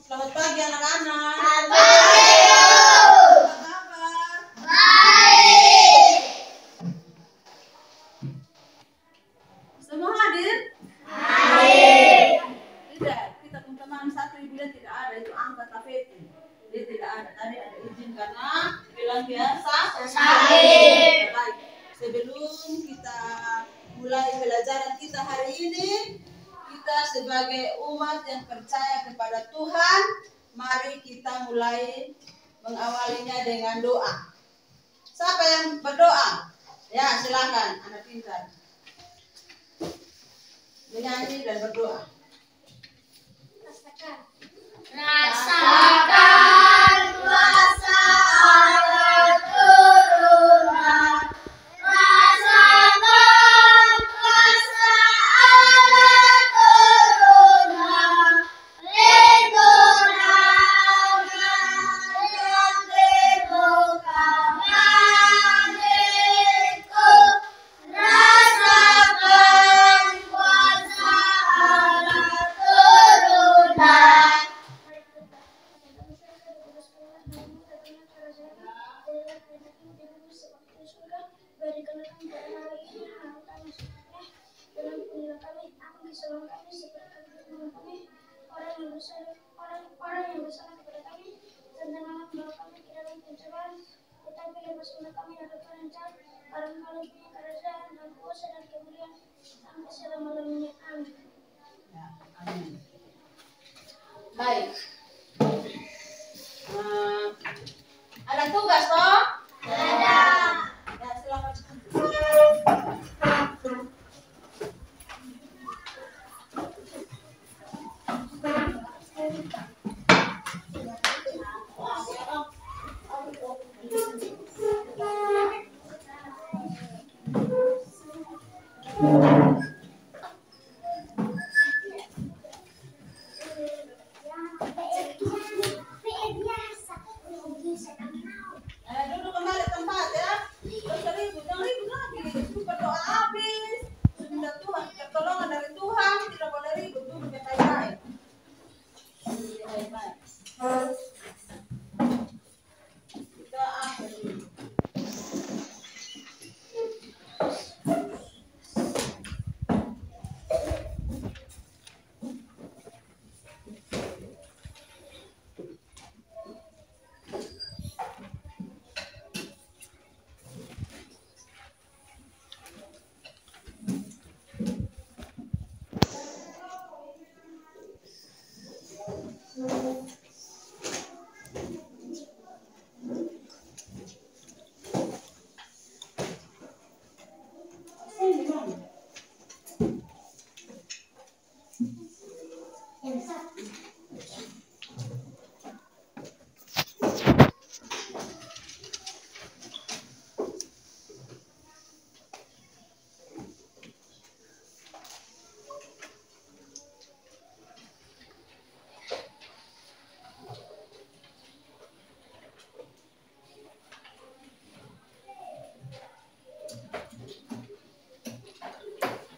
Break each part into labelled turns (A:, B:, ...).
A: Selamat pagi anak-anak.
B: Selamat pagi.
A: Apa kabar?
B: Baik.
A: Semua hadir?
B: Hadir.
A: Tidak, kita teman-teman satu ibu dia tidak ada, itu angka Tafeti. Dia tidak ada, tadi ada izin karena bilang biasa
B: Sakit.
A: Baik, sebelum kita mulai pelajaran kita hari ini, kita sebagai umat yang percaya kepada Tuhan, mari kita mulai mengawalinya dengan doa. Siapa yang berdoa? Ya, silakan, anak pintar. Menyanyi dan berdoa.
B: Rasakan kuasa Allah turunlah. Rasakan kuasa Allah turunlah. Lindungan yang dibuka bagiku. Rasakan kuasa Allah turunlah. Berikanlah kami pada hari ini hal kami sebenarnya dalam pemilah kami, aku diselamatkan kami seperti teman kami, orang yang bersalah kepada kami, dan janganlah membawa kami ke dalam pencobaan, tetapi lepaskanlah kami dari orang jahat, karena kami punya kerajaan dan kuasa dan kemuliaan sampai selama-lamanya. Amin.
A: Ya, amin. Baik. Ada tugas toh?
B: Ada.
A: Ya, silakan. Duduk kembali tempat ya. Jangan ribut lagi. Itu berdoa habis. Minta Tuhan, pertolongan dari Tuhan. Tidak boleh ribut. Duduk yang baik-baik. Baik-baik. Kita akhiri.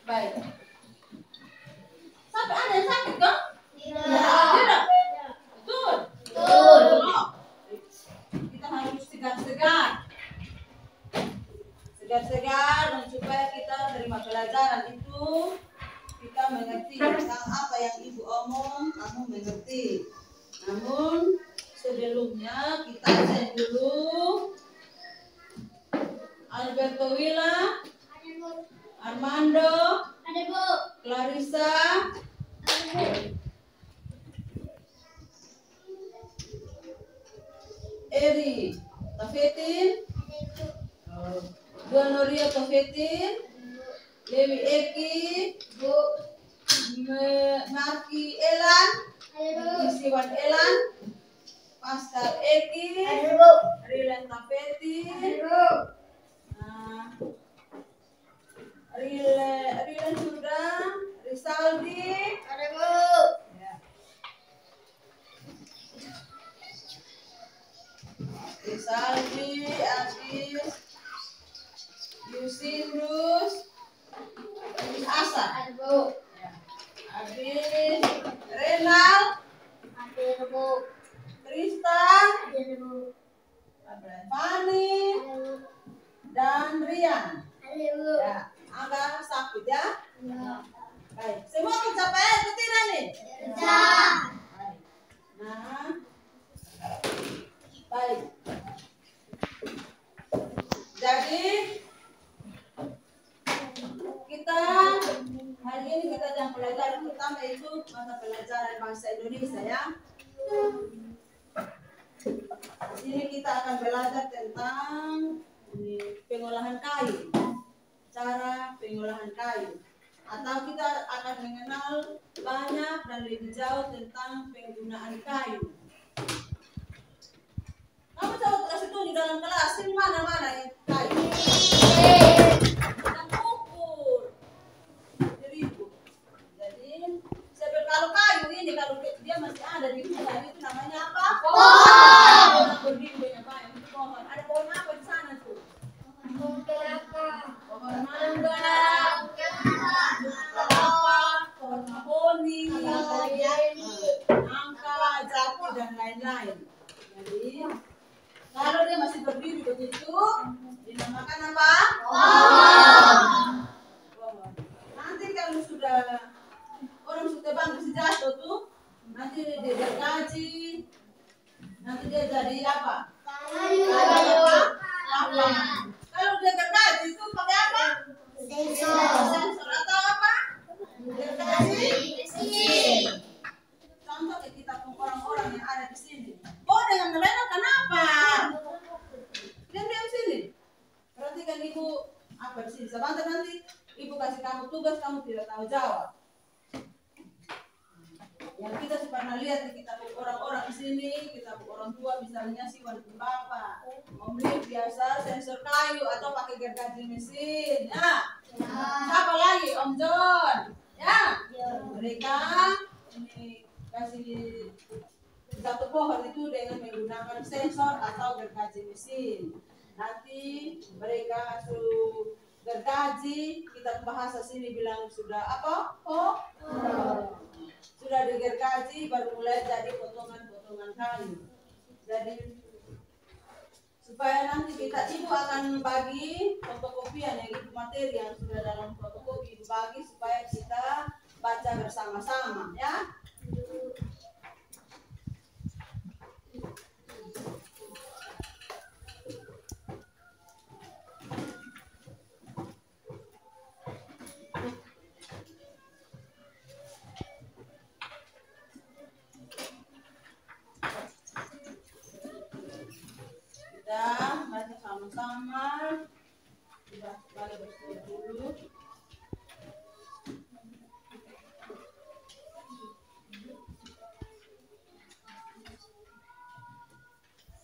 A: Baik. Sampai ada yang sakit kan? Tidak. Betul.
B: Betul.
A: Oh. Kita harus segar-segar. Segar-segar dan supaya kita terima pelajaran itu kita mengerti tentang apa yang ibu omong, kamu mengerti. Namun sebelumnya kita cek dulu Alberto Willa, Armando,
B: Ada Bu.
A: Clarissa, Eri, Tafetin, Donoria Tafetin, Lewi Eki,
B: Bu.
A: Maki Elan,
B: Ada Bu.
A: Isiwan Elan, Pascal Eki,
B: Ada Bu.
A: Rilen Tafetin,
B: Bu.
A: Rilen sudah, Risaldi,
B: Ada Bu.
A: ya. Risaldi, Agis, Yusindus, Asa. Ya. Habis Renal. Tristan. Fani. Dan Rian. Ya. Agak sakit ya. Baik. Semua pencapaian ketika nih. Baik. Nah. Baik. Jadi kita hari ini kita yang pelajaran pertama itu mata pelajaran bahasa Indonesia ya. Di sini kita akan belajar tentang pengolahan kayu, cara pengolahan kayu, atau kita akan mengenal banyak dan lebih jauh tentang penggunaan kayu. Kamu coba kasih tuh di dalam kelas, ini mana-mana yang kayu. Dan ukur. Jadi, kalau kayu ini, kalau dia masih ada di hutan, itu namanya apa? Pohon. Pohon. Ada pohon apa di sana tuh? Pohon mangga, kelapa, pohon mahoni, nangka, jati, dan lain-lain. Jadi, kalau dia masih berdiri begitu, dinamakan apa? Pohon. Nanti kalau orang sudah bangun si jatuh tuh, nanti dia gergaji, nanti dia jadi apa? Apa? Kalau dia gergaji itu pakai apa? Sensor atau apa? Gergaji. Contoh kita orang-orang yang ada di sini. Oh, dengan mereka kenapa? Diam sini. Perhatikan ibu apa di sini. Sebentar nanti ibu kasih kamu tugas, kamu tidak tahu jawab. Yang kita pernah lihat di kita orang-orang di sini, kita orang tua misalnya si walaupun bapak, membeli biasa sensor kayu atau pakai gergaji mesin, ya. Apa lagi Om John, ya. Mereka ini kasih satu pohon itu dengan menggunakan sensor atau gergaji mesin. Nanti mereka suruh gergaji, kita bahasa sini bilang sudah apa? Sudah digergaji baru mulai jadi potongan-potongan kayu. Jadi supaya nanti ibu akan bagi fotokopian yang ibu materi yang sudah dalam fotokopi ibu bagi supaya kita baca bersama-sama ya. Kita baca sama-sama. Kita balik bersih dulu.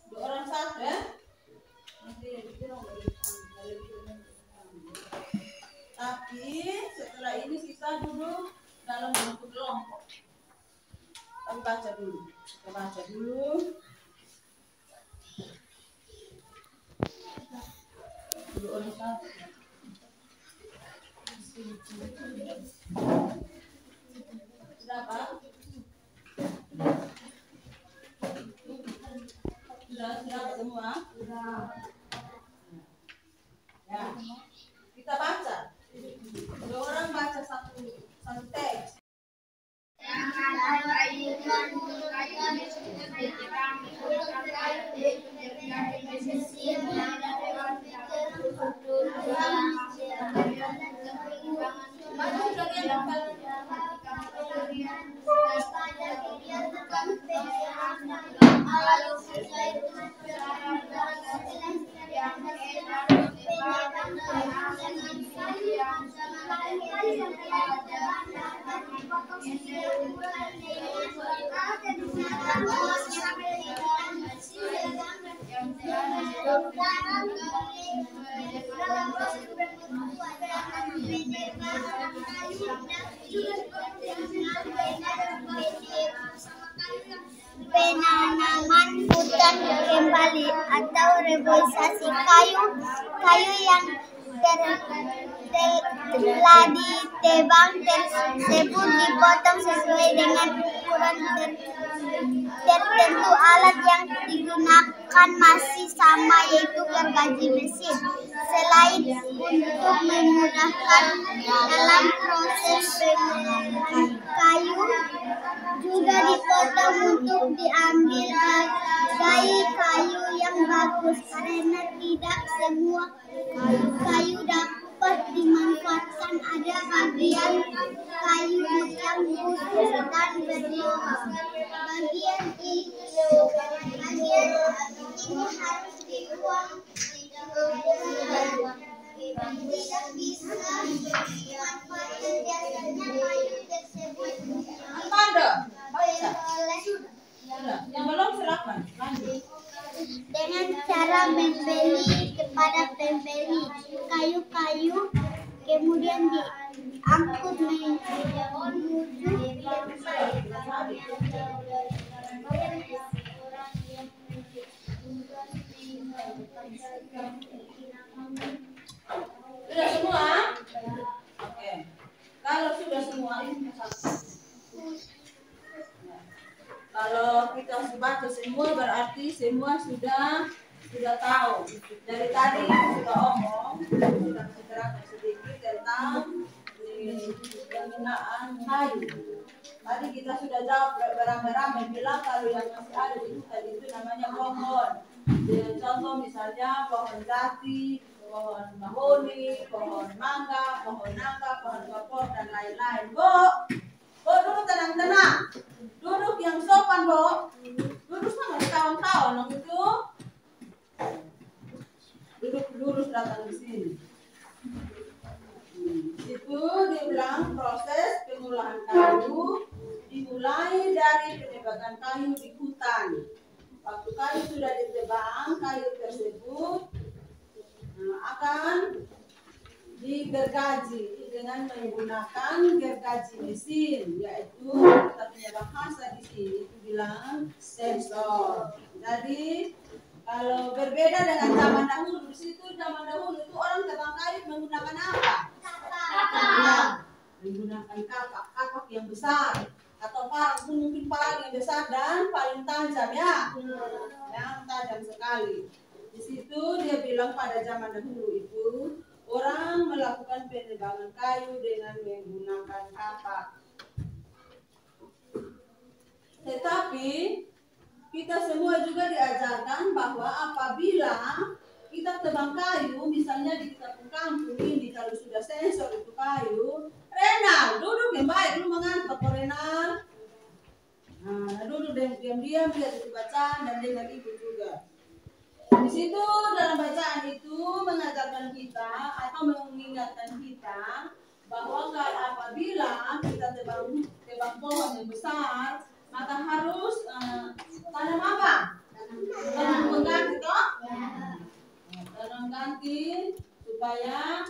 A: Dua orang satu ya. Nanti tapi setelah ini kita duduk dalam bentuk kelompok. Kita baca dulu. Dua orang satu. Sudah Pak? Sudah semua? Sudah. Ya. Kita baca. Dua orang baca satu teks.
B: Penanaman hutan kembali atau reboisasi kayu yang telah ditebang tersebut dipotong sesuai dengan ukuran tertentu. Alat yang digunakan masih sama, yaitu gergaji mesin. Selain untuk memudahkan dalam proses pengolahan, kayu juga dipotong untuk diambil bagai kayu yang bagus, karena tidak semua kayu dapat dimanfaatkan. Ada bagian kayu yang khusus dan bagian ini harus dibuang. Tidak bisa dimanfaatkan. Biasanya kayu tersebut
A: Ada? Baca. Sudah. Yang belum silakan. Lanjut.
B: dengan cara membeli kepada pembeli kayu-kayu, kemudian diangkut menuju
A: Sudah semua? Oke. Kalau sudah semua ini satu. Kalau kita baca semua berarti semua sudah tahu. Dari tadi sudah omong, sudah ceritakan sedikit tentang penggunaan kayu. Tadi kita sudah jawab beramai-ramai bilang kalau yang masih ada di hutan itu namanya pohon. Dengan contoh misalnya pohon jati, pohon mahoni, pohon mangga, pohon nangka, pohon kapur dan lain-lain. Bu duduk tenang-tenang. Duduk yang sopan, Bu. Duduk sama kawan-kawan itu. Duduk lurus datang di sini. Itu diulang proses pengolahan kayu dimulai dari penebangan kayu di hutan. Waktu kayu sudah ditebang, kayu tersebut akan digergaji dengan menggunakan gergaji mesin, yaitu kita punya bahasa di sini itu bilang sensor. Jadi kalau berbeda dengan zaman dahulu, di situ zaman dahulu itu orang tebang kayu menggunakan apa? Kapak. Menggunakan kapak yang besar atau parang mungkin paling yang besar dan paling tajam ya, yang tajam sekali. Di situ dia bilang pada zaman dahulu itu orang melakukan penebangan kayu dengan menggunakan kapak. Tetapi kita semua juga diajarkan bahwa apabila kita tebang kayu, misalnya di kita kampung ini kalau sudah sensor itu kayu, Renal, duduk yang baik, lu mengantuk kok Renal. Nah, duduk diam-diam biar itu bacaan dan dengar ibu juga. Di situ dalam bacaan itu mengajarkan kita atau mengingatkan kita bahwa kalau apabila kita tebang pohon yang besar, maka harus tanam apa? Tanam pengganti toh? Tanam ganti supaya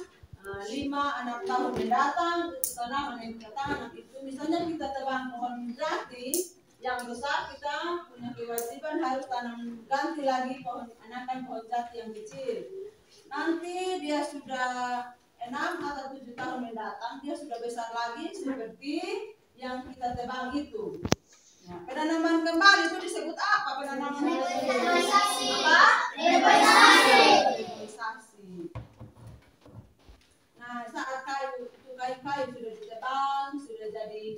A: 5-6 tahun mendatang tanaman yang kita tanam itu, misalnya kita tebang pohon jati yang besar, kita punya kewajiban harus tanam ganti lagi anakan pohon jati yang kecil. Nanti dia sudah 6 atau 7 tahun mendatang, dia sudah besar lagi seperti yang kita tebang itu. Nah, penanaman kembali itu disebut apa? Penanaman reboisasi. Nah, saat kayu sudah ditebang, sudah jadi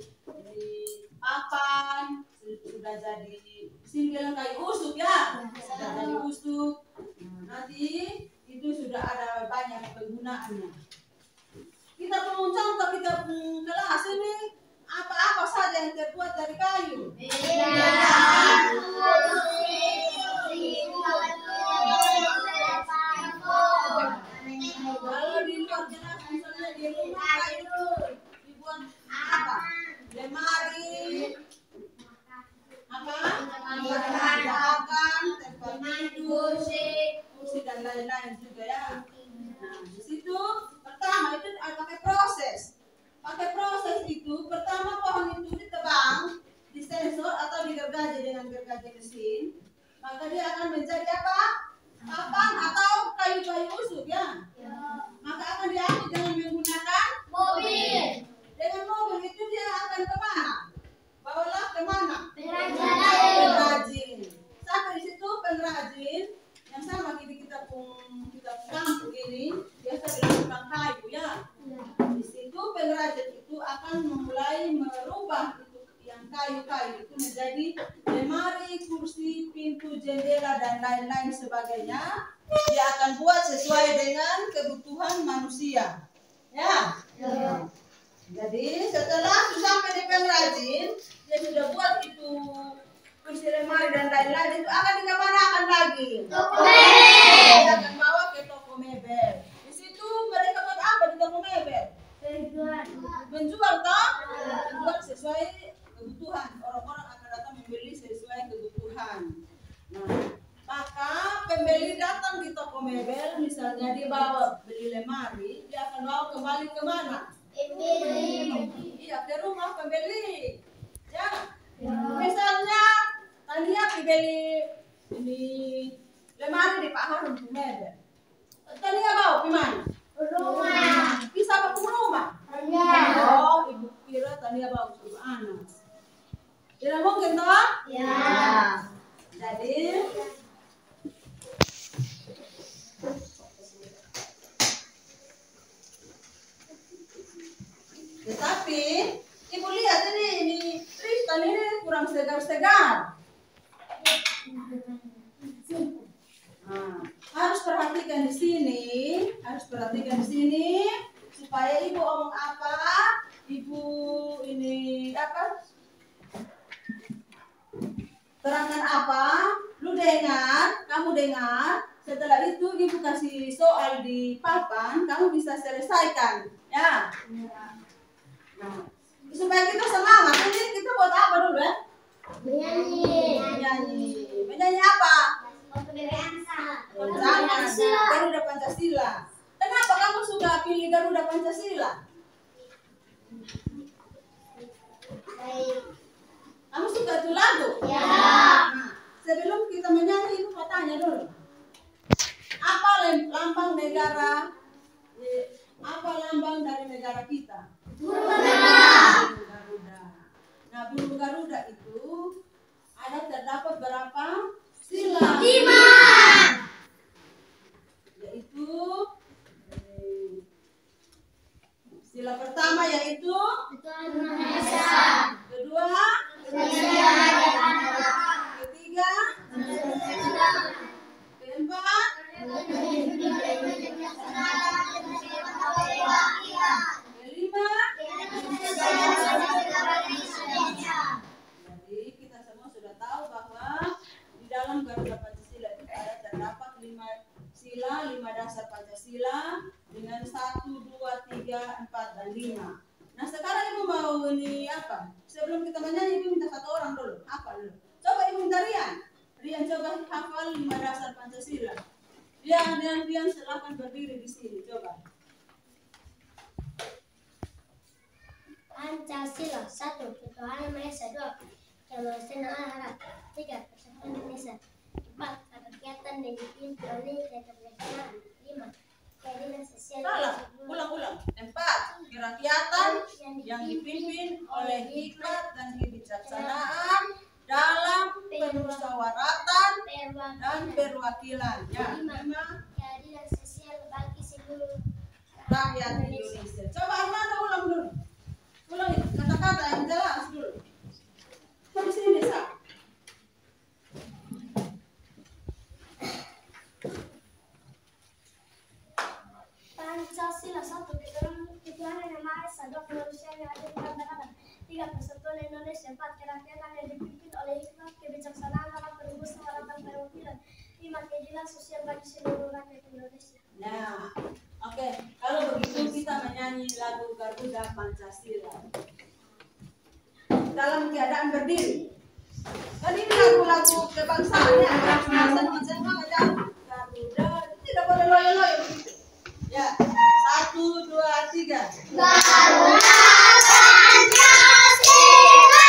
A: papan, sudah jadi singgil kayu usuk ya, sudah jadi usuk. Nanti itu sudah ada banyak penggunaannya. Kita pun contoh, kita kelas ini apa-apa saja yang terbuat dari kayu. Kalau di luar jelas, misalnya di rumah kayu dibuat apa? Lemari, apa? Makan, tempat tidur, kursi dan lain-lain juga ya. Nah, di situ pertama itu pakai proses. Pakai proses itu pertama pohon itu ditebang, disensor atau digergaji dengan gergaji mesin, maka dia akan menjadi apa? Papan atau kayu-kayu usuk ya. Maka akan diambil dengan menggunakan kayu itu menjadi lemari, kursi, pintu, jendela dan lain-lain sebagainya. Dia akan buat sesuai dengan kebutuhan manusia. Ya. Jadi setelah sampai di pengrajin, dia sudah buat itu kursi, lemari dan lain-lain, itu akan dikemanakan lagi? Toko mebel. Dia akan bawa ke toko mebel. Di situ mereka buat apa di toko mebel? Menjual toh? Menjual sesuai kebutuhan. Orang-orang akan datang membeli sesuai kebutuhan. Nah, maka pembeli datang di toko mebel, misalnya dia bawa beli lemari, dia akan bawa kembali ke mana? Iya, ke rumah pembeli. Ya. Misalnya Tania beli ini lemari di Pak Harun ke mebel. Tania bawa ke mana? Rumah. Bisa bawa ke rumah? Oh, ibu kira Tania bawa ke anak. Tidak mungkin toh? Ya. Jadi tetapi ibu lihat ini Tristan ini kurang segar-segar. Nah, harus perhatikan di sini, supaya ibu omong apa, ibu ini apa, terangkan apa, kamu dengar. Setelah itu ibu kasih soal di papan, kamu bisa selesaikan, ya. Nah, supaya kita semangat, ini kita buat apa dulu ya? Menyanyi apa? Garuda Pancasila. Kenapa kamu suka pilih Garuda Pancasila? Kamu suka itu lagu? Ya. Nah, sebelum kita menyanyi, ibu mau tanya dulu. Apa lambang negara? Apa lambang dari negara kita? Burung Garuda. Nah, burung Garuda itu terdapat berapa sila? 5. Yaitu sila pertama yaitu kedua, ketiga, keempat, kelima. Jadi kita semua sudah tahu bahwa di dalam Garuda Pancasila itu terdapat 5 sila, 5 dasar Pancasila dengan 1, 2, 3, 4 dan 5. Nah, sekarang ibu mau ini apa? Sebelum kita menyanyi, ibu minta satu orang dulu. Apa dulu? Coba ibu minta Rian coba hafal 5 dasar Pancasila. Rian silakan berdiri di sini, coba.
B: Pancasila 1. Ketuhanan Maha Esa. 2. Kebebasan beragama. 3. Persatuan Indonesia. 4. Kerakyatan dan dipimpin oleh keterdekaan. 5. Keadilan sosial.
A: Salah, ulang. 4. Kerakyatan yang dipimpin oleh hikmat dan kebijaksanaan dalam permusyawaratan dan perwakilan. Ya. 5.
B: Keadilan sosial bagi seluruh
A: rakyat Indonesia. Coba Armando ulang dulu. Ulang kata-kata yang jelas dulu. Di sini, Sa.
B: Pancasila 1. Ketuhanan yang Maha Esa. 2. Kemanusiaan yang adil dan beradab. 3. Persatuan Indonesia. 4. Kerakyatan yang dipimpin oleh hikmat kebijaksanaan dalam permusyawaratan perwakilan. 5. Keadilan sosial bagi seluruh rakyat Indonesia.
A: Nah, oke. Kalau begitu kita menyanyi lagu Garuda Pancasila dalam keadaan berdiri. Kan ini lagu-lagu kebangsaan ya, Garuda tidak boleh loyo-loyo begitu. Ya, 1, 2, 3.
B: Garuda Pancasila.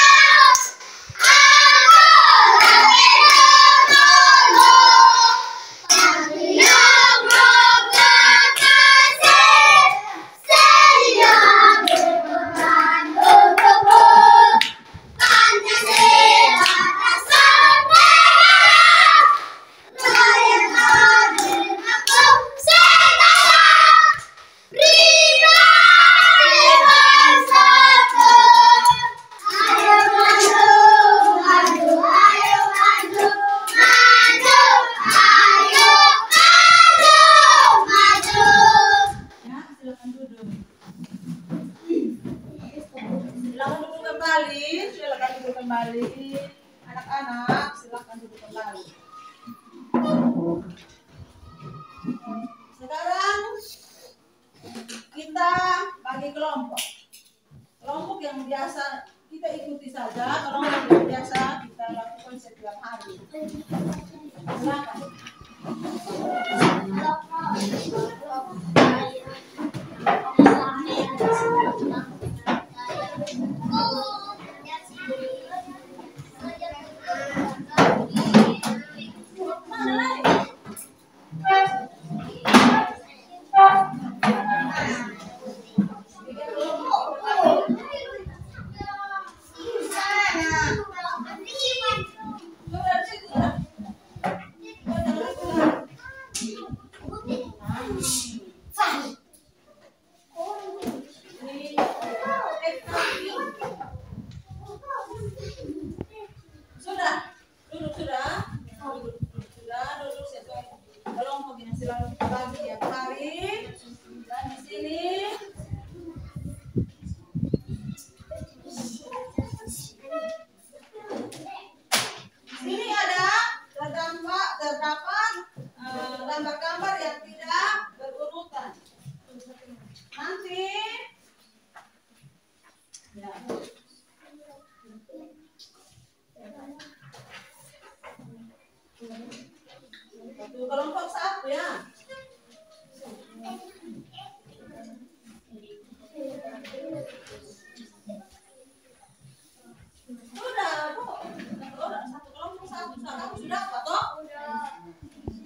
A: kembali. Anak-anak silakan duduk kembali. Sekarang kita bagi kelompok. Kelompok yang biasa kita ikuti saja, kelompok yang biasa kita lakukan setiap hari. Silakan. Terdapat gambar-gambar yang tidak berurutan. Nanti ya. Satu kelompok satu ya. Sudah, Bu. Satu kelompok satu. Kamu sudah apa toh?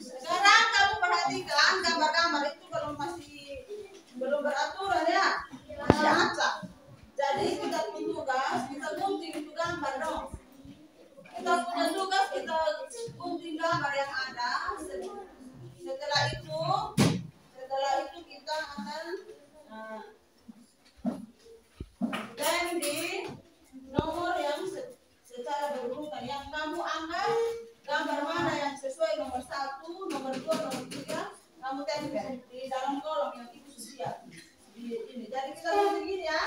A: Sekarang kamu perhatikan gambar-gambar itu kalau masih belum beraturan ya, masih acak. Jadi kita punya tugas, kita gunting itu gambar dong. Kita punya tugas, kita gunting gambar yang ada. Setelah itu kita akan dan di nomor yang secara berurutan yang kamu anggap gambar mana yang sesuai nomor 1, nomor 2, nomor 3 kamu tempel di dalam kolom yang ibu siap di ini. Jadi kita gunting gini ya.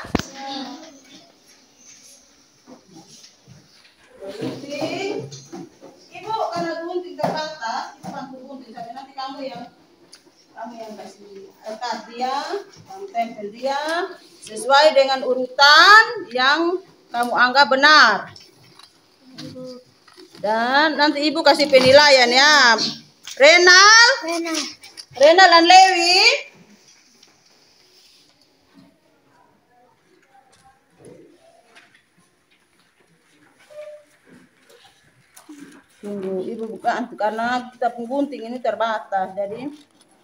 A: Gunting. Ibu karena gunting terbatas, kita bantu gunting sampai nanti kamu yang kasih angkat dia, kamu tempel dia sesuai dengan urutan yang kamu anggap benar. Dan nanti ibu kasih penilaian ya. Renal dan Lewi. Tunggu, ibu buka karena kita penggunting ini terbatas. Jadi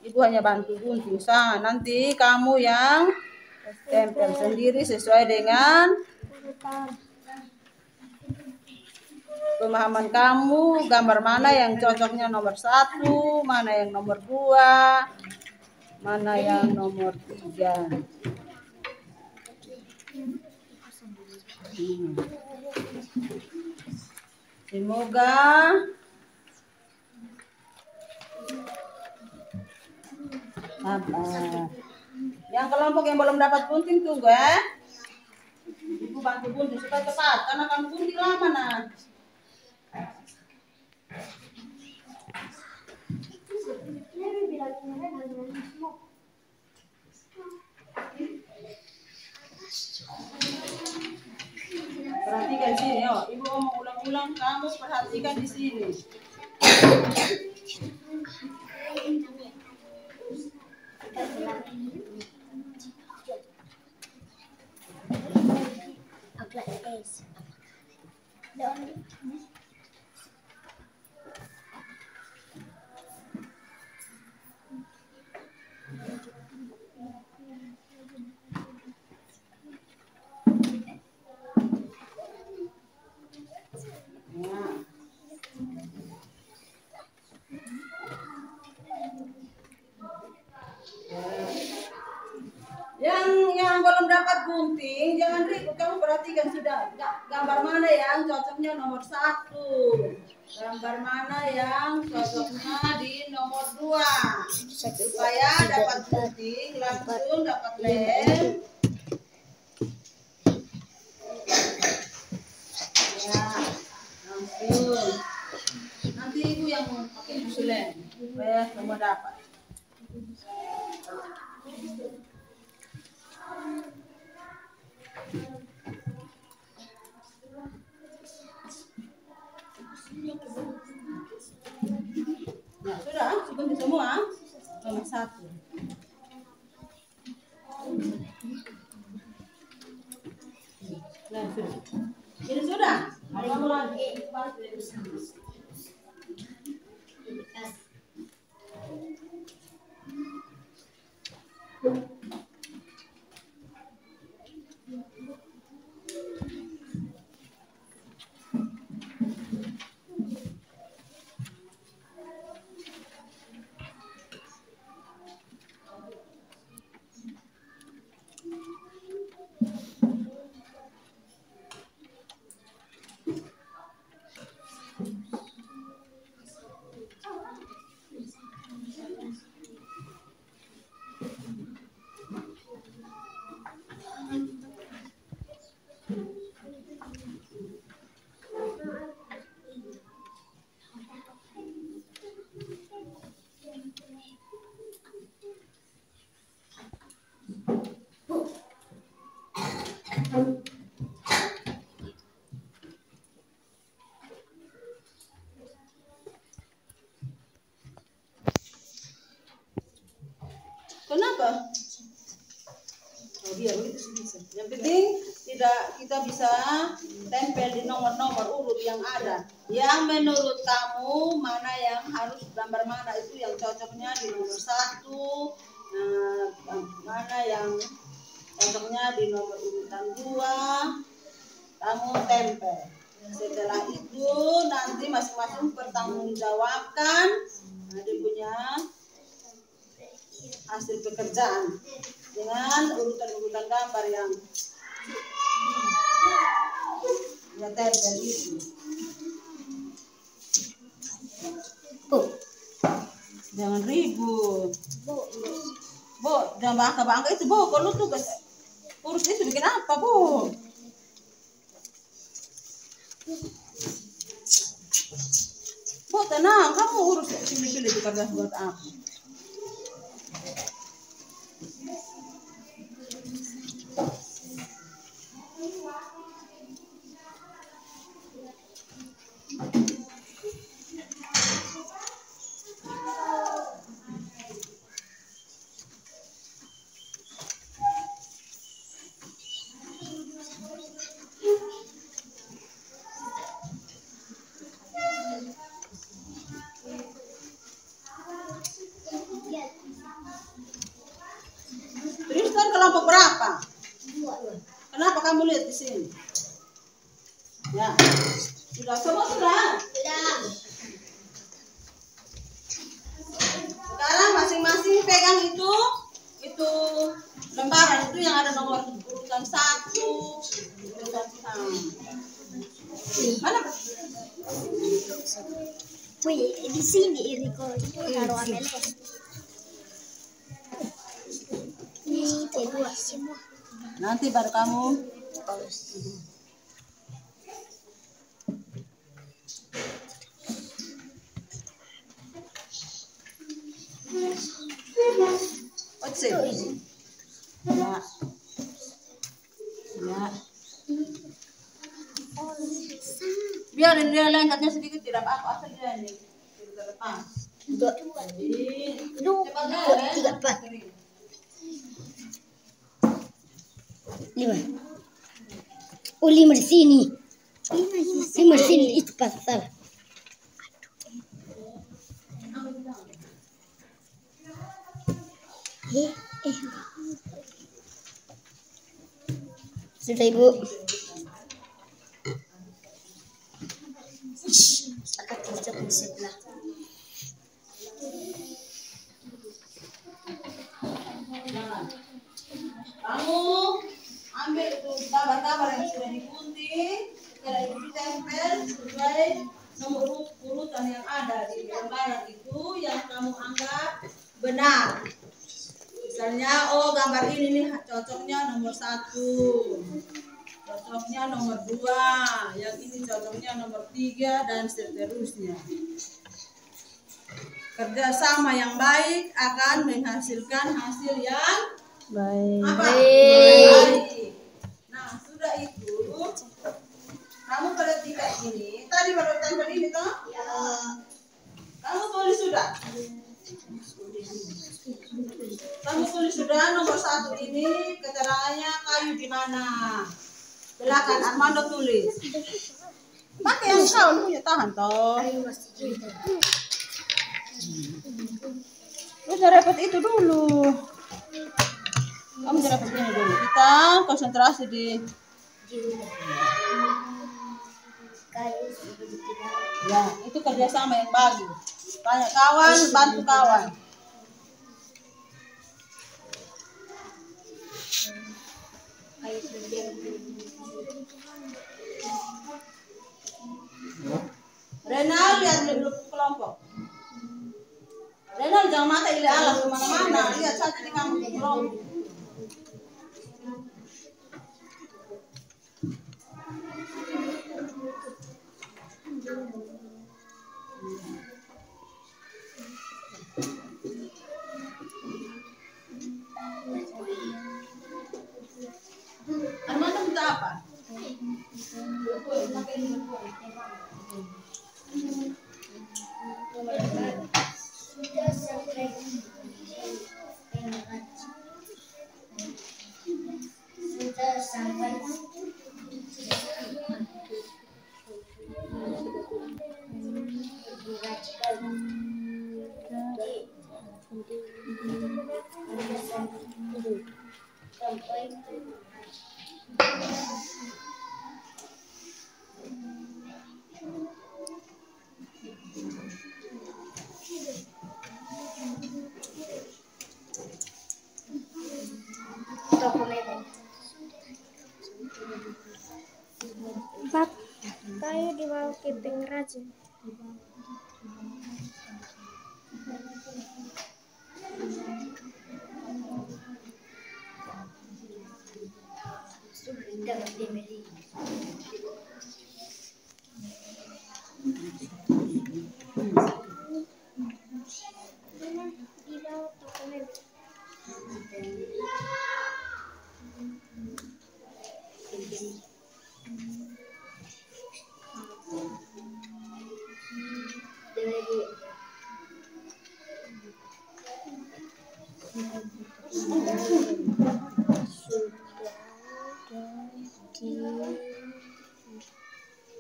A: ibu hanya bantu gunting sah. Nanti kamu yang tempel sendiri sesuai dengan pemahaman kamu, gambar mana yang cocoknya nomor 1, mana yang nomor 2, mana yang nomor 3. Semoga yang kelompok yang belum dapat gunting tunggu ya. Ibu bantu gunting supaya cepat karena kamu gunting lama nah. Perhatikan sini, oh. Ibu mau ulang-ulang, kamu perhatikan di sini. Yang belum dapat gunting jangan ribut, kamu perhatikan sudah gambar mana yang cocoknya nomor 1, gambar mana yang cocoknya di nomor 2 supaya dapat gunting langsung dapat lem ya. dapat. Nah, sudah, seperti semua. Nomor 1. Nah, sudah. Ini sudah. Ada kamu lagi. Kenapa? Oh, biar begitu bisa. Yang penting tidak kita bisa tempel di nomor-nomor urut yang ada. Yang menurut kamu mana yang harus gambar mana itu yang cocoknya di nomor 1. Nah, mana yang cocoknya di nomor urutan 2. Kamu tempel. Setelah itu nanti masing-masing pertanggungjawabkan dia punya hasil pekerjaan dengan urutan-urutan gambar yang tempel itu. Jangan ribut. Bu, jangan bangga-bangga itu, Bu. Kalau tugas urus itu bikin apa, Bu? Bu, tenang, kamu urus pilih-pilih itu kertas buat aku. Tristan kelompok berapa? 2. Kenapa kamu lihat di sini? Ya, sudah semua sudah. Sekarang masing-masing pegang itu lembaran itu yang ada nomor urutan 1. Mana?
B: Wih, di sini ini kok taruh MLS. Ini T2 semua.
A: Nanti baru kamu. Ya. Biarin dia lengkatnya sedikit, tidak apa-apa, asal dia ini terlepas.
B: 2, 3, 4, 5. Oh, 5 di sini. 5 di sini itu pasal. Sudah, Ibu. Akan tidak di sebelah.
A: Kamu ambil itu gambar-gambar yang sudah digunting, setelah itu ditempel sesuai nomor urutan yang ada di lembaran itu yang kamu anggap benar. Misalnya, oh gambar ini nih cocoknya nomor 1, cocoknya nomor 2, yang ini cocoknya nomor 3 dan seterusnya. Kerjasama yang baik akan menghasilkan hasil yang
C: Baik.
A: apa?
B: Baik.
A: Baik. Nah, sudah itu kamu perhatikan ini. Tadi baru tempel ini toh?
B: Ya.
A: Kamu tulis sudah? Kamu tulis sudah nomor 1 ini keterangannya kayu di mana? Silakan Armando tulis. Pakai yang kau punya tahan toh. Lu jangan repot itu dulu. Kamu jangan repot ini dulu. Kita konsentrasi di ya, itu kerjasama yang bagus. Tanya kawan, bantu kawan. Renal lihat dulu kelompok. Renal jangan mata ile alas kemana-mana. Lihat saja di kamu kelompok. Armando minta apa?
B: Sudah sampai
D: Pak, kayu di bawah keping rajin. Di bawah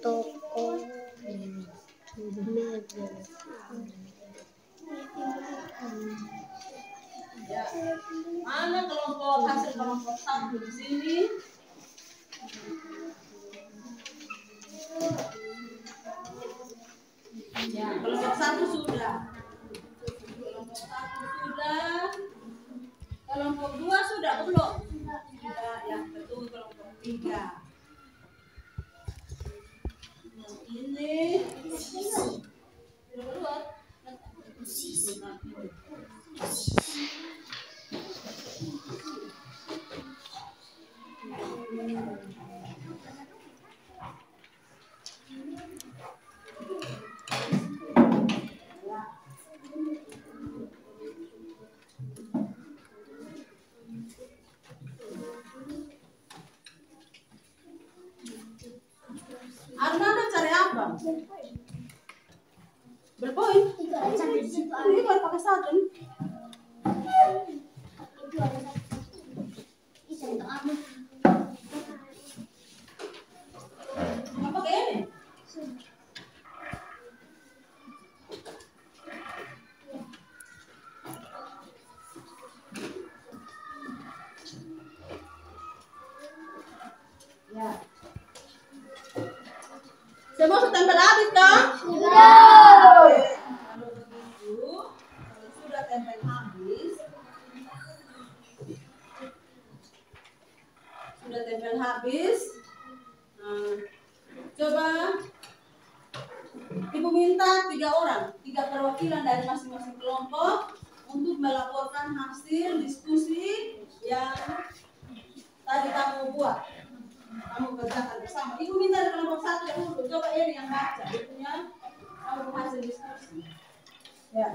D: toko mebel. Toko mebel.
A: Ya. Mana kelompok hasil kelompok 1 di sini? Ya, kelompok 1 sudah. Kelompok 1 sudah. Kelompok 2 sudah belum? Sudah, ya betul kelompok 3. Ini sudah keluar. Armando cari apa? Berpoin? Ini buat pakai sabun. Apa kayak ini? Ya. Semua sudah tempel habis toh?
B: Sudah.
A: Kalau begitu, kalau sudah tempel habis, coba Ibu minta 3 orang, 3 perwakilan dari masing-masing kelompok untuk melaporkan hasil diskusi yang tadi kamu buat. Kamu kerjakan bersama. Ibu minta dari kelompok 1 dulu. Coba ini yang baca. Itunya kamu hasil diskusi. Ya.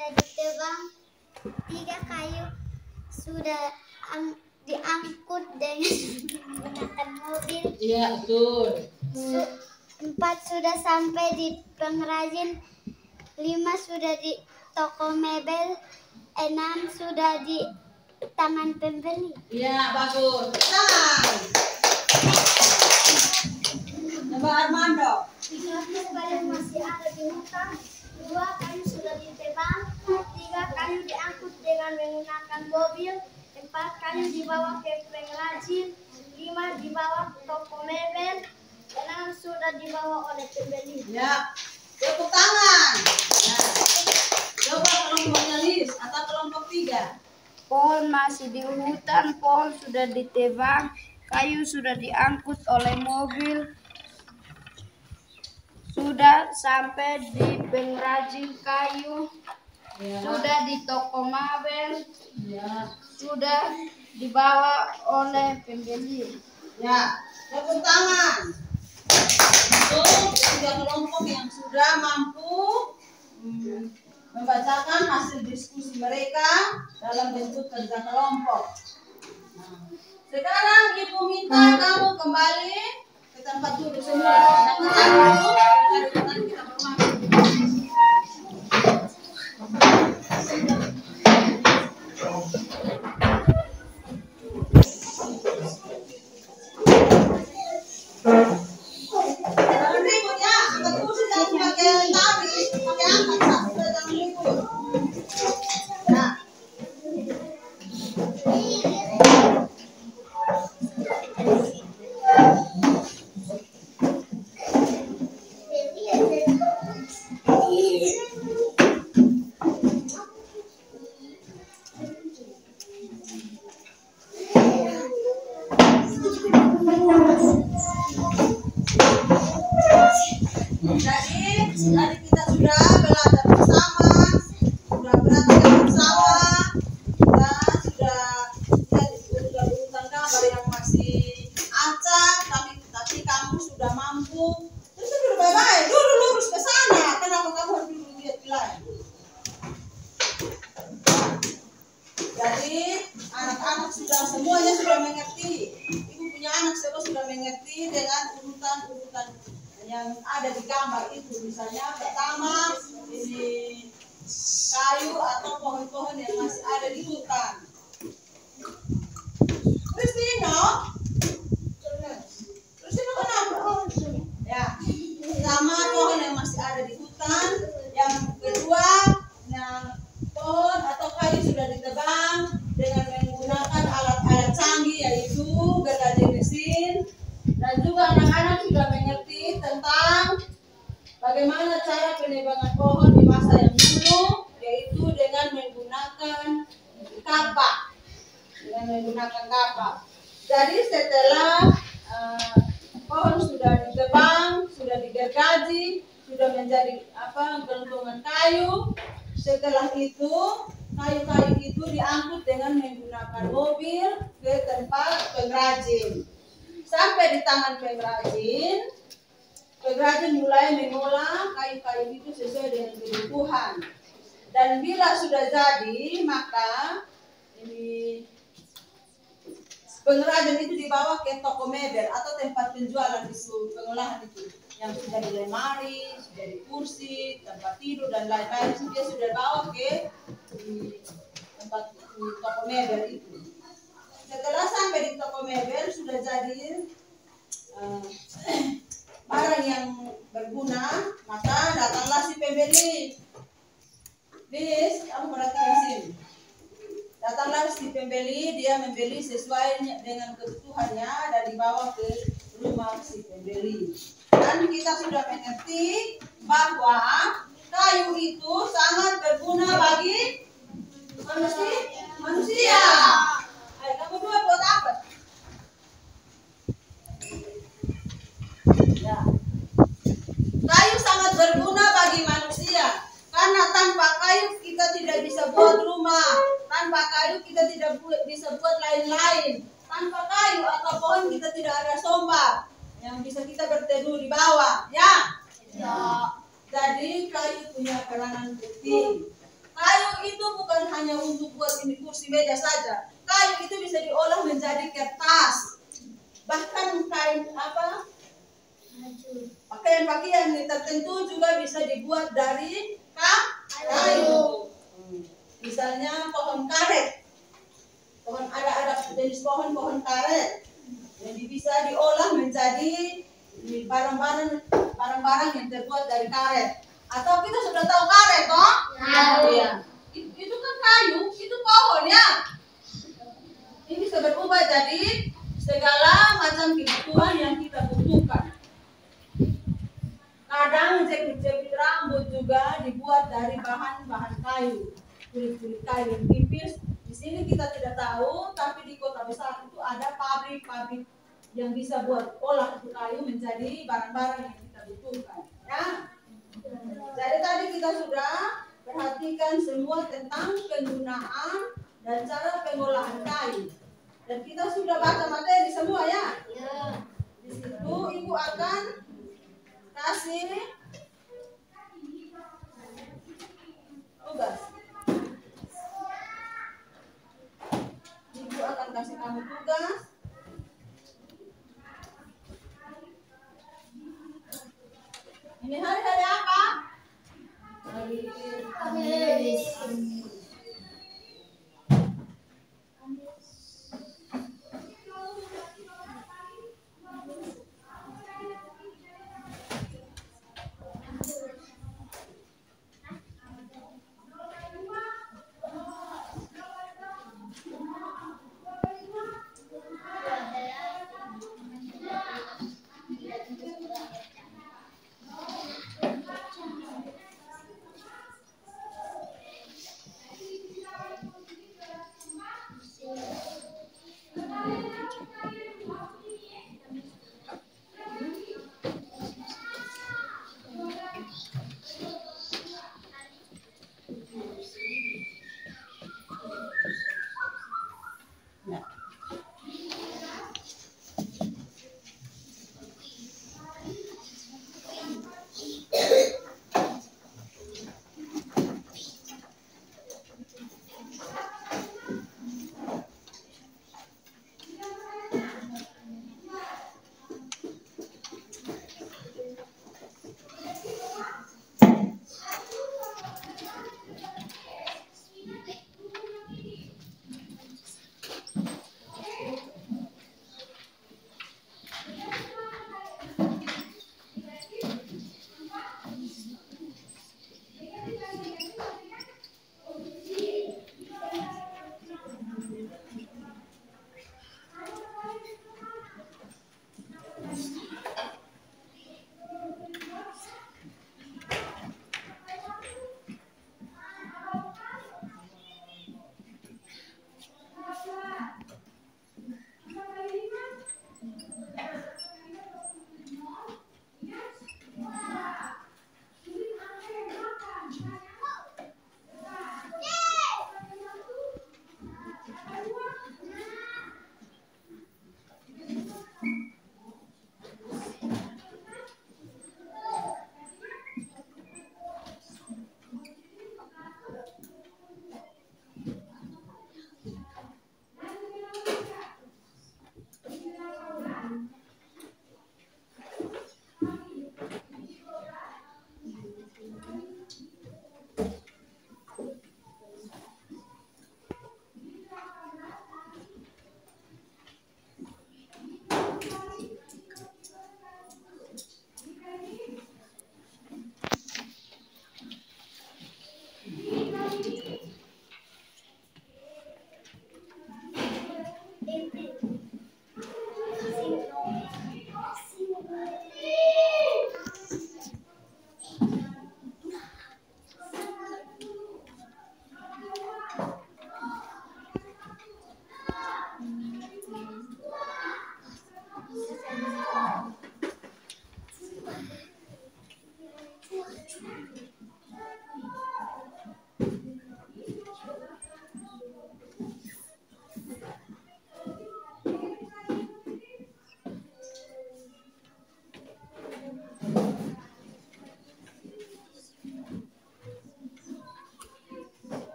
B: sudah ditebang, 3 kayu sudah diangkut dengan menggunakan mobil.
A: Iya, betul.
B: 4 sudah sampai di pengrajin, 5 sudah di toko mebel, 6 sudah di tangan pembeli.
A: Iya, bagus. Tangan. Coba Armando.
B: 3 kayu masih ada di hutan, 2 kayu sudah ditebang, 3 kayu diangkut dengan menggunakan mobil, 4 kayu dibawa ke pengrajin, 5 dibawa ke toko mebel, 6 sudah dibawa oleh pembeli.
A: Ya, tepuk tangan. Ya. Coba kelompoknya Lis atau kelompok 3.
C: Pohon masih di hutan, pohon sudah ditebang, kayu sudah diangkut oleh mobil, sudah sampai di pengrajin kayu,
A: Ya.
C: sudah di toko mebel,
A: Ya.
C: sudah dibawa oleh pembeli.
A: Ya, tepuk tangan. Untuk 3 kelompok yang sudah mampu membacakan hasil diskusi mereka dalam bentuk kerja kelompok. Nah, sekarang Ibu minta kamu kembali ke tempat duduk semua. Yang tenang dulu, dari tenang kita bermain. Jangan ribut ya, angkat kursi jangan pakai tali, pakai angkat sah, udah jangan ribut. Nah, jadi kita sudah belajar bersama, sudah perhatikan bersama, sudah urutan gambar yang masih acak, tapi kamu sudah mampu. Terus duduk baik-baik, duduk lurus ke sana. Kenapa kamu harus duduk lihat lain? Jadi anak-anak sudah semuanya sudah mengerti. Ibu punya anak semua sudah mengerti dengan urutan-urutan yang ada di gambar itu. Misalnya pertama ini kayu atau pohon-pohon yang masih ada di hutan. Kristino kenapa? Ya, pertama pohon yang masih ada di hutan. Yang kedua, yang pohon atau kayu sudah ditebang dengan menggunakan alat-alat canggih yaitu gergaji mesin. Dan juga anak-anak sudah mengerti tentang bagaimana cara penebangan pohon di masa yang dulu, yaitu dengan menggunakan kapak. Jadi setelah pohon sudah ditebang, sudah digergaji, sudah menjadi gelondongan kayu. Setelah itu kayu-kayu itu diangkut dengan menggunakan mobil ke tempat pengrajin. Sampai di tangan pengrajin mulai mengolah kayu-kayu itu sesuai dengan kebutuhan. Dan bila sudah jadi, maka ini pengrajin itu dibawa ke toko mebel atau tempat penjualan itu, pengolahan itu, yang sudah di lemari, sudah di kursi, tempat tidur dan lain-lain, dia sudah bawa ke tempat toko mebel itu. Setelah sampai di toko mebel sudah jadi barang yang berguna, maka datanglah si pembeli. Liz, kamu perhatikan sini. Datanglah si pembeli, dia membeli sesuai dengan kebutuhannya dan dibawa ke rumah si pembeli. Dan kita sudah mengerti bahwa kayu itu sangat berguna bagi manusia. Ayo, kamu dua buat apa? Ya. Kayu sangat berguna bagi manusia. Karena tanpa kayu kita tidak bisa buat rumah. Tanpa kayu kita tidak bisa buat lain-lain. Tanpa kayu atau pohon kita tidak ada sombak yang bisa kita berteduh di bawah. Ya. Ya. Jadi kayu punya peranan penting. Kayu itu bukan hanya untuk buat ini kursi meja saja. Kayu itu bisa diolah menjadi kertas. Bahkan kain apa? Pakaian-pakaian tertentu juga bisa dibuat dari kayu. Misalnya pohon karet. Ada jenis pohon karet yang bisa diolah menjadi barang-barang yang terbuat dari karet. Atau kita sudah tahu karet, toh? Iya. Itu kan kayu, itu pohon ya. Ini bisa berubah jadi segala macam kebutuhan yang kita butuhkan. Kadang jepit-jepit rambut juga dibuat dari bahan-bahan kayu, kulit-kulit kayu yang tipis. Di sini kita tidak tahu, tapi di kota besar itu ada pabrik-pabrik yang bisa buat olah itu kayu menjadi barang-barang yang kita butuhkan. Ya. Jadi tadi kita sudah perhatikan semua tentang penggunaan dan cara pengolahan kayu. Dan kita sudah baca materi semua ya. Di situ ibu akan kasih tugas. Ibu akan kasih kamu tugas. Ini hari-hari apa? Hari Kamis.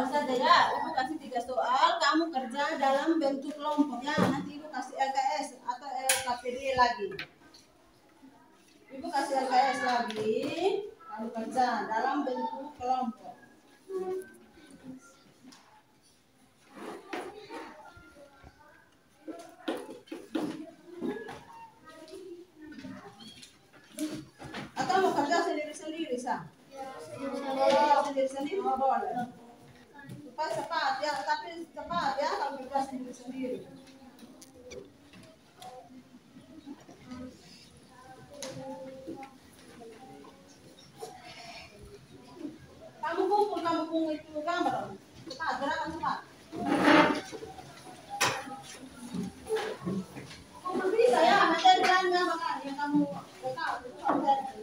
A: soal saja ya. Ibu kasih 3 soal, kamu kerja dalam bentuk kelompok ya. Nanti ibu kasih LKS atau LKPD lagi. Ibu kasih LKS lagi, kamu kerja dalam bentuk kelompok. Atau mau kerja sendiri-sendiri, Sa? Sendiri-sendiri mau boleh. Supaya cepat ya, tapi cepat ya kalau kerja sendiri-sendiri. Kamu kumpul itu gambar. Cepat, gerakan cepat. Kumpul bisa ya, materialnya makanya kamu bekal itu materi.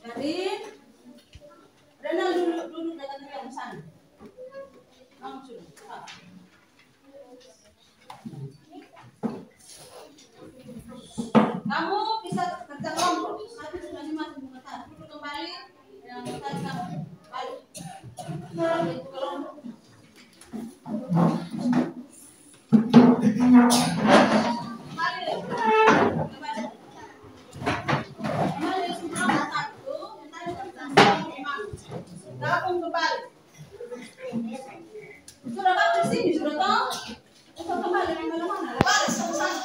A: Jadi, Renal duduk dekat yang sana. Langsung. Kamu bisa kerja kelompok. Nanti sudah masih mengetahui. Duduk kembali. Yang tadi kamu balik. Itu kelompok. Gabung kembali. Sudah balik sini, sudah tahu? Untuk kembali ke mana-mana. Balik sama-sama.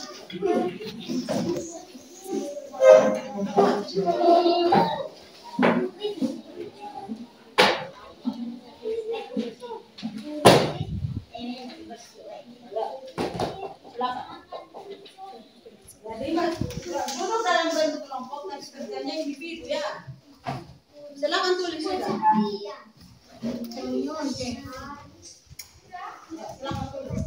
A: Jadi duduk dalam bentuk kelompok dan kerjanya individu ya. Silakan tulis sudah. Ya, silakan tulis.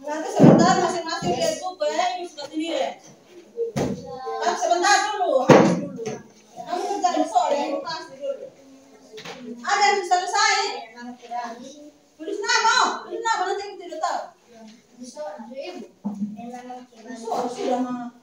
A: Nanti sebentar masing-masing lihat buku ya, ini sudah ini deh. Kan sebentar dulu, habis dulu. Kamu kerjain soal yang kasih dulu. Ada yang selesai? Tulis nama nanti kita tidak tahu. Soal sudah mah.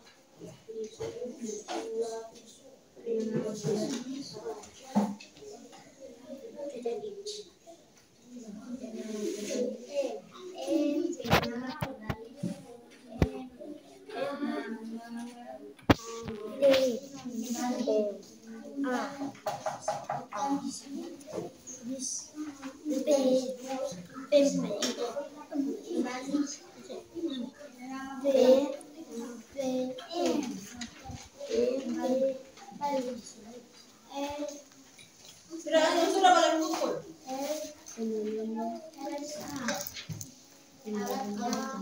A: Sudah balik buku.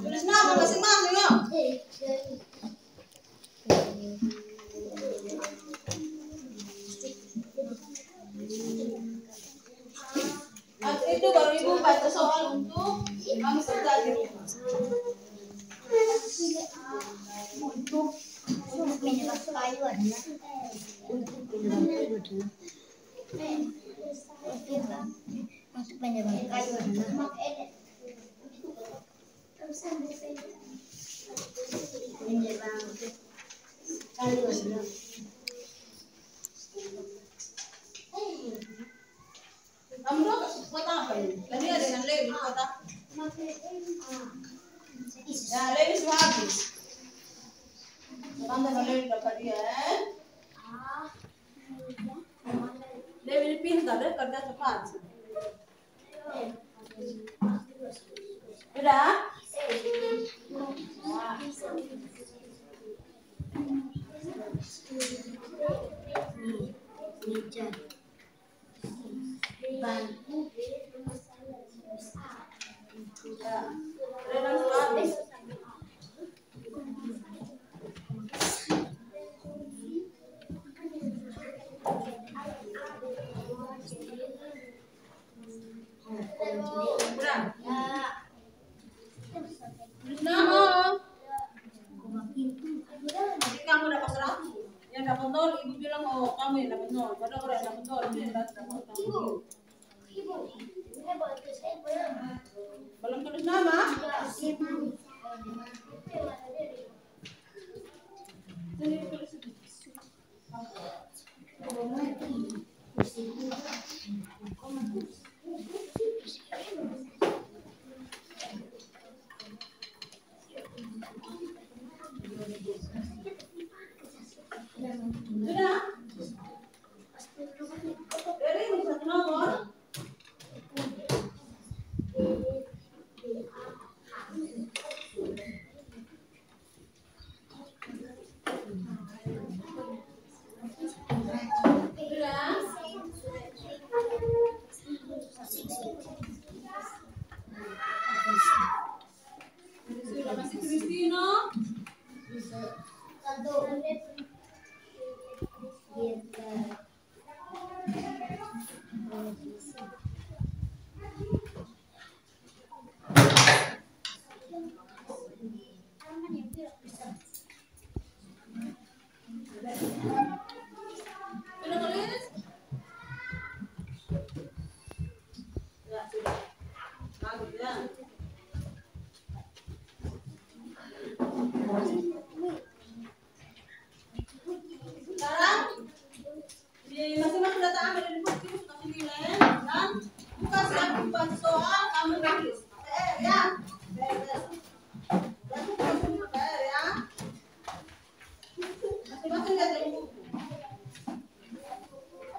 A: Tulis nama masing-masing ya. Itu baru ibu baca soal untuk kamu kerja di rumah.
D: Untuk penyebab kayu adalah untuk penyebab kayu adalah
A: Kamu tuh buat apa ini? Tadi ada yang lebih buat apa? Ya, lebih semua habis. Sekarang ada lebih dapat dia. Lebih pintar deh, kerja cepat. Sudah? Kamu dapat 100, yang dapat 0 ibu bilang oh kamu yang dapat 0, padahal orang yang dapat 0 itu yang dapat kamu. Belum tulis nama? Sudah? Dari satu nomor. Sudah masih Kristino. Sudah tulis? Ya, sudah. Bagus ya. Sekarang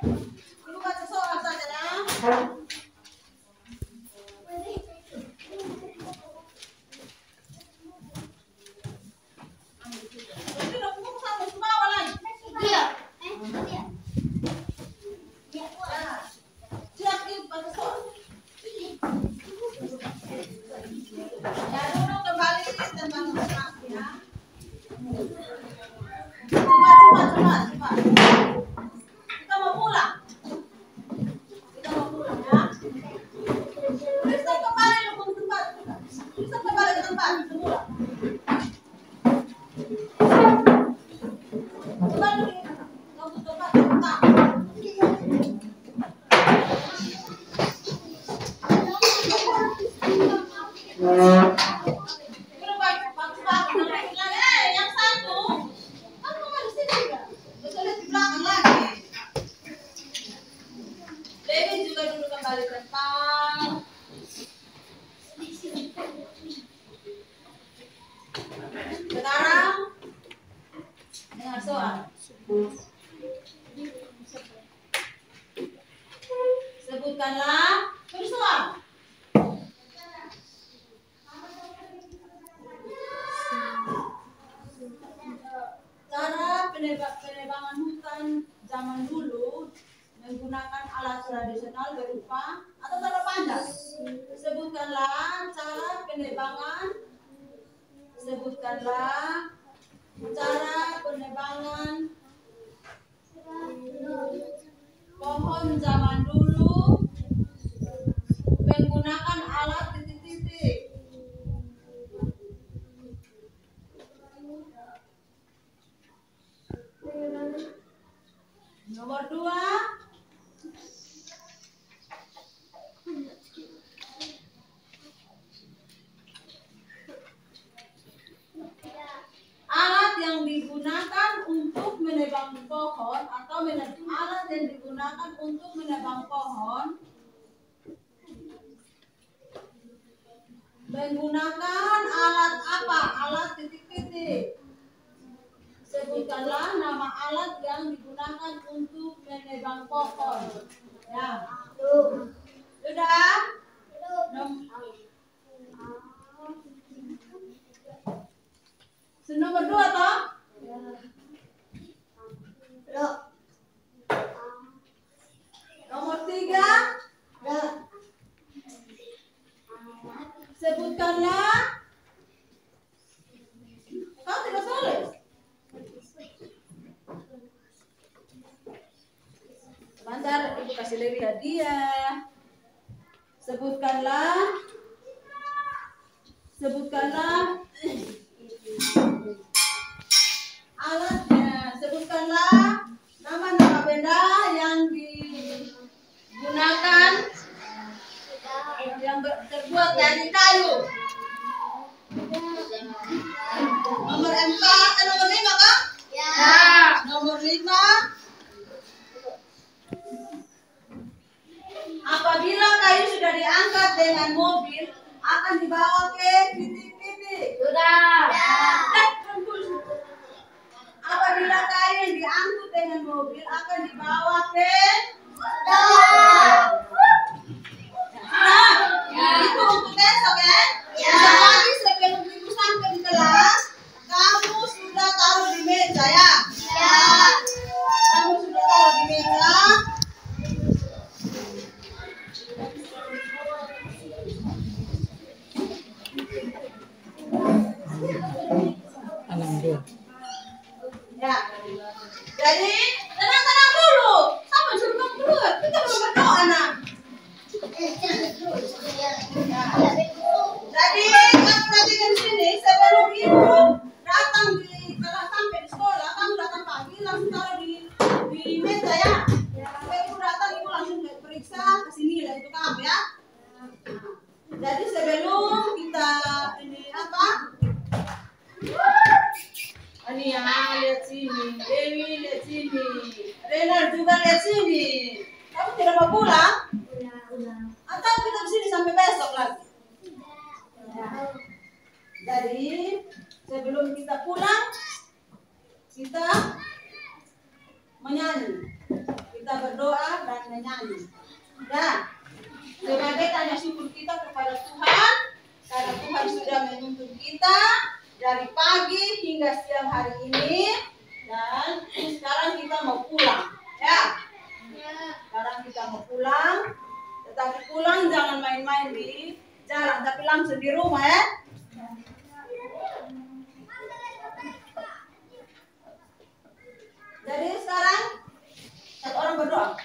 A: Ibu baca soal saja ya. Jadi udah kumpul sama semua lagi.
D: Iya.
A: Siap ibu baca soal. Ya dulu kembali tentang berenang ya. Cepat. Kita mau pulang. Ya. Bisa kembali ke tempat. Bisa kembali ke tempat semula. Coba dulu. Kamu coba tentang. Yang satu. Kamu harus di sini juga. Betul di belakang lagi. Dewi juga dulu kembali tentang. Sekarang dengar soal. Sebutkanlah persoalan. Cara penebangan hutan zaman dulu menggunakan alat tradisional berupa atau cara panjang. Sebutkanlah cara penebangan. Sebutkanlah cara penebangan pohon zaman dulu menggunakan alat titik-titik. Nomor 2. Alat yang digunakan untuk menebang pohon atau alat yang digunakan untuk menebang pohon menggunakan alat apa? Alat titik-titik. Sebutkanlah nama alat yang digunakan untuk menebang pohon. Ya. Sudah? Nomor 2 toh? Nomor 3. Sebutkanlah. Kau tidak tulis. Sebentar, ibu kasih Lewi hadiah. Sebutkanlah alatnya. Sebutkanlah nama-nama benda yang digunakan yang terbuat dari kayu. Nomor 4, nomor 5 kan? Ya. Nomor 5. Apabila kayu sudah diangkat dengan mobil, akan dibawa ke titik-titik. Sudah. Apabila kayu yang diangkut dengan mobil akan dibawa ke itu untuk besok ya. Lagi sebelum ibu sampai di kelas, kamu sudah taruh di meja ya. Kamu sudah taruh di meja. Ya. Jadi tenang dulu. Sama suruh kamu dulu. Kita belum berdoa nak. Jadi kamu perhatikan sini sebelum ibu datang di kalau sampai di sekolah, kamu datang pagi langsung taruh di meja ya. Sampai ibu datang ibu langsung periksa ke sini lah itu kamu ya. Jadi sebelum kita ini apa? Ini ya, lihat sini. Dewi lihat sini. Renal juga lihat sini. Kamu tidak mau pulang? Atau kita di sini sampai besok lagi? Jadi sebelum kita pulang, kita menyanyi. Kita berdoa nyanyi. Dan sebagai tanda syukur kita kepada Tuhan, karena Tuhan sudah menuntun kita dari pagi hingga siang hari ini, dan sekarang kita mau pulang, ya. Sekarang kita mau pulang, tetapi pulang jangan main-main di jalan, tapi langsung di rumah, ya. Jadi sekarang satu orang berdoa.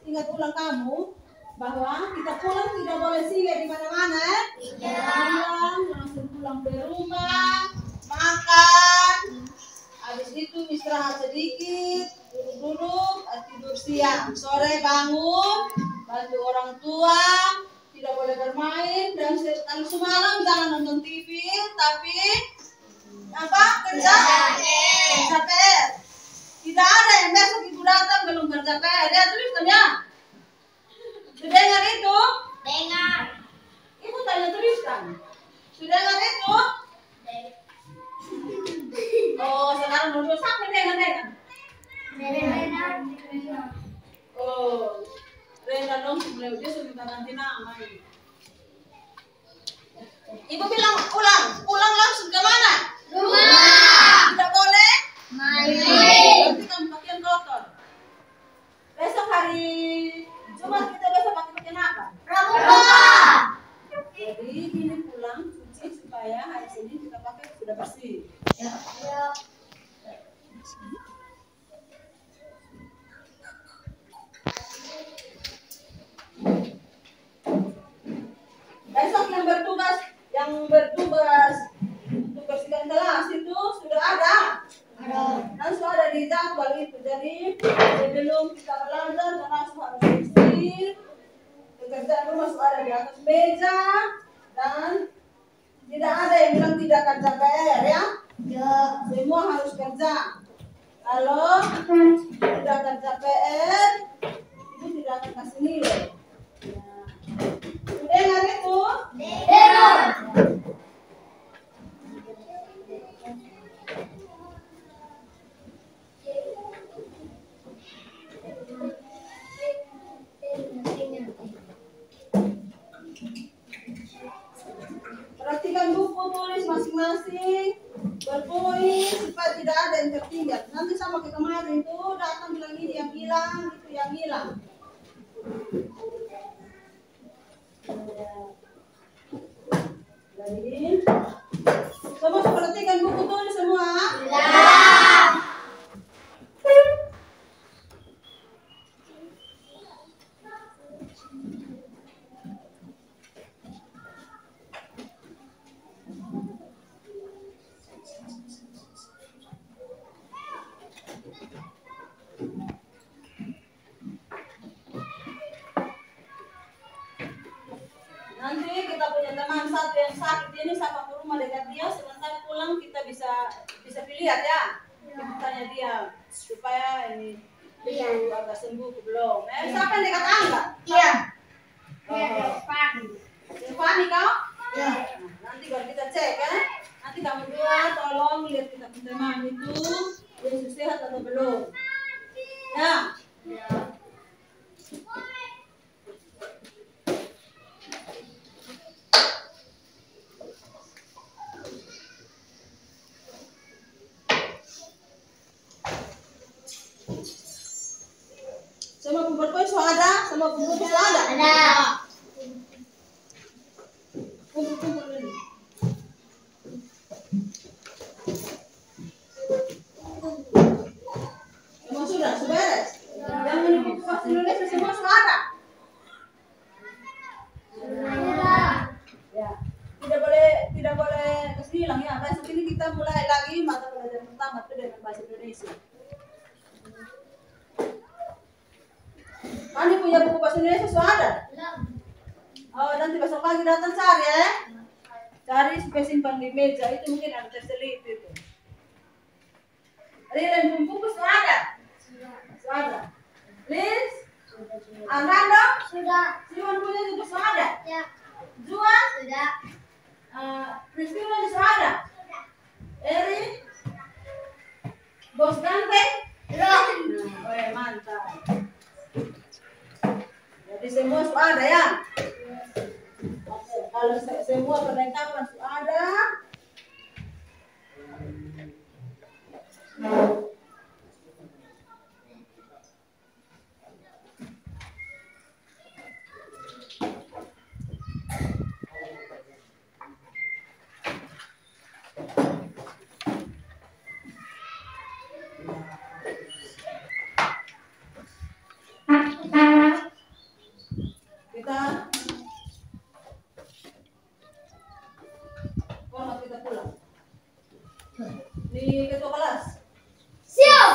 A: Ingat ulang kamu bahwa kita pulang tidak boleh singgah di mana-mana. Pulang ke rumah, makan, habis itu istirahat sedikit, duduk-duduk, tidur siang, sore bangun, bantu orang tua, tidak boleh bermain, dan kalau semalam jangan nonton TV, tapi apa kerja PR. Tidak ada yang besok ibu datang belum kerja PR. Dia tuliskannya. Sudah dengar itu?
B: Dengar.
A: Ibu tanya tuliskan. Sudah dengar itu? Oh, sekarang dulu sampai dengar. Oh, Rena dong sebelum dia sudah ganti nama ini. Ibu bilang pulang langsung ke mana? Rumah. Tidak boleh? Main. Berarti kamu pakaian kotor. Besok hari Jumat kita besok pakai apa? Pramuka. Jadi ini pulang cuci supaya hari Senin kita pakai sudah bersih. Ya. Besok yang bertugas untuk bersihkan kelas itu sudah ada. Dan sudah ada di jadwal itu. Jadi sebelum kita belajar langsung harus bersih. Pekerjaan rumah sudah ada di atas meja dan tidak ada yang bilang tidak kerja PR, ya. Semua harus kerja. Kalau tidak kerja PR itu tidak akan kasih nilai. Dengar itu? Dengar. Perhatikan buku tulis masing-masing, berpoin supaya tidak ada yang tertinggal. Nanti sama ke kemarin itu datang bilang ini yang hilang, itu yang hilang. Jadi semua perhatikan buku tulis semua. Nanti kita punya teman satu yang sakit ini sama ke rumah dekat dia, sebentar pulang kita bisa lihat, ya. Kita tanya dia supaya ini agak sembuh belum. Siapa yang dekat Angga?
D: Iya.
A: Fani kau?
D: Iya.
A: Nanti baru kita cek, ya. Nanti kamu dua tolong lihat kita punya teman itu dia sudah sehat atau belum. Ya. semua pembungkus ada?
D: Ada.
A: Kumpul ini. Semua sudah beres. Yang menuju vaksin Indonesia semua sudah ada. Ya, tidak boleh kesilang ya. Besok ini kita mulai lagi mata pelajaran pertama itu dengan bahasa Indonesia. Kani punya buku bahasa Indonesia sudah ada? Oh, nanti besok pagi datang cari ya. Cari supaya simpan di meja itu mungkin ada terselip itu. Rilen bungkus sudah ada? Sudah ada. Liz? Armando?
D: Sudah.
A: Simon punya juga sudah ada?
D: Ya.
A: Juan?
D: Sudah.
A: Christina sudah ada? Eri? Bos ganteng?
D: Sudah.
A: Oh, mantap. Jadi semua sudah ada ya? Oke, kalau semua perlengkapan sudah ada. Hormat kita pulang. Di ketua kelas.
D: Siap.